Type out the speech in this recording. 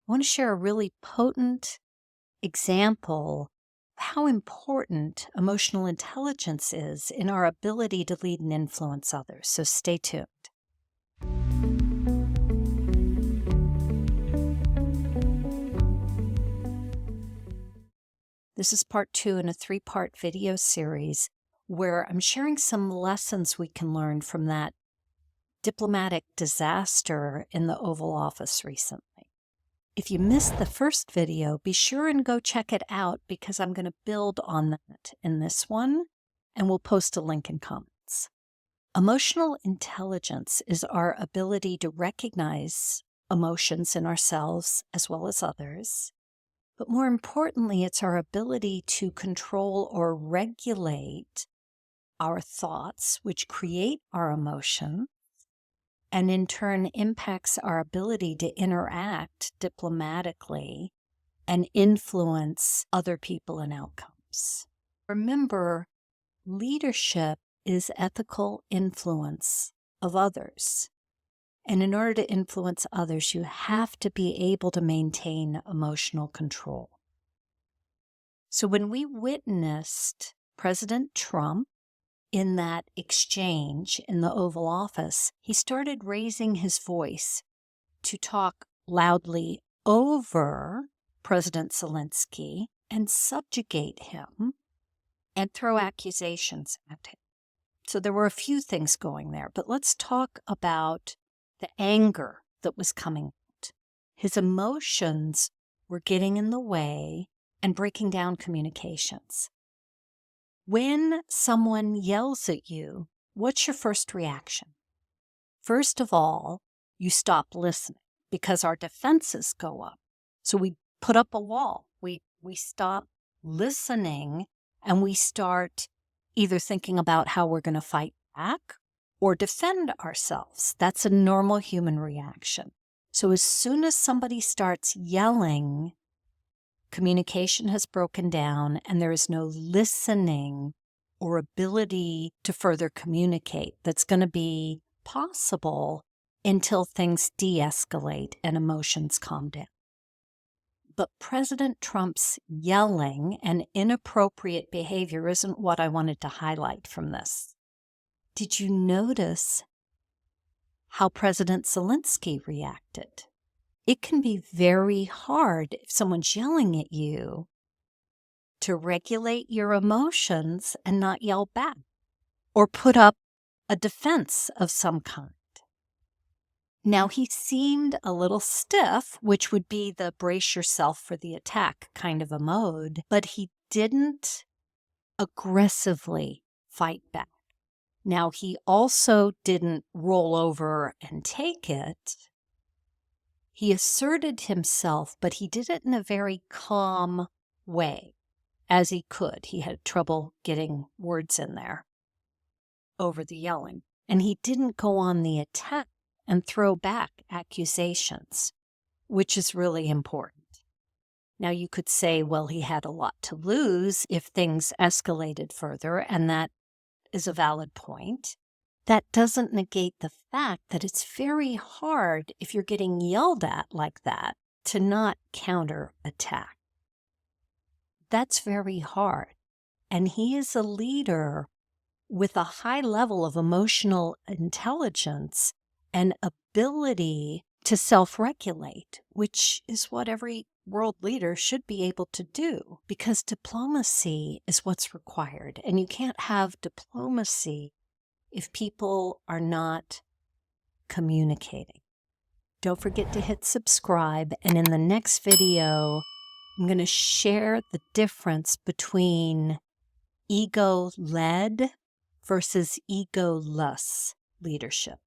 I want to share a really potent example of how important emotional intelligence is in our ability to lead and influence others. So stay tuned. This is part 2 in a 3-part video series where I'm sharing some lessons we can learn from that diplomatic disaster in the Oval Office recently. If you missed the first video, be sure and go check it out because I'm going to build on that in this one, and we'll post a link in comments. Emotional intelligence is our ability to recognize emotions in ourselves as well as others. But more importantly, it's our ability to control or regulate our thoughts, which create our emotion, and in turn impacts our ability to interact diplomatically and influence other people and outcomes. Remember, leadership is ethical influence of others. And in order to influence others, you have to be able to maintain emotional control. So when we witnessed President Trump in that exchange in the Oval Office, he started raising his voice to talk loudly over President Zelensky and subjugate him and throw accusations at him. So there were a few things going there, but let's talk about the anger that was coming out. His emotions were getting in the way and breaking down communications. When someone yells at you, what's your first reaction? First of all, you stop listening because our defenses go up. So we put up a wall. We stop listening and we start either thinking about how we're going to fight back or defend ourselves. That's a normal human reaction. So as soon as somebody starts yelling, communication has broken down and there is no listening or ability to further communicate that's going to be possible until things de-escalate and emotions calm down. But President Trump's yelling and inappropriate behavior isn't what I wanted to highlight from this. Did you notice how President Zelensky reacted? It can be very hard if someone's yelling at you to regulate your emotions and not yell back or put up a defense of some kind. Now, he seemed a little stiff, which would be the brace yourself for the attack kind of a mode, but he didn't aggressively fight back. Now, he also didn't roll over and take it. He asserted himself, but he did it in a very calm way, as he could. He had trouble getting words in there over the yelling. And he didn't go on the attack and throw back accusations, which is really important. Now, you could say, well, he had a lot to lose if things escalated further, and that is a valid point. That doesn't negate the fact that it's very hard if you're getting yelled at like that to not counterattack. That's very hard. And he is a leader with a high level of emotional intelligence and ability to self-regulate, which is what every world leader should be able to do, because diplomacy is what's required. And you can't have diplomacy if people are not communicating. Don't forget to hit subscribe. And in the next video, I'm going to share the difference between ego-led versus ego-less leadership.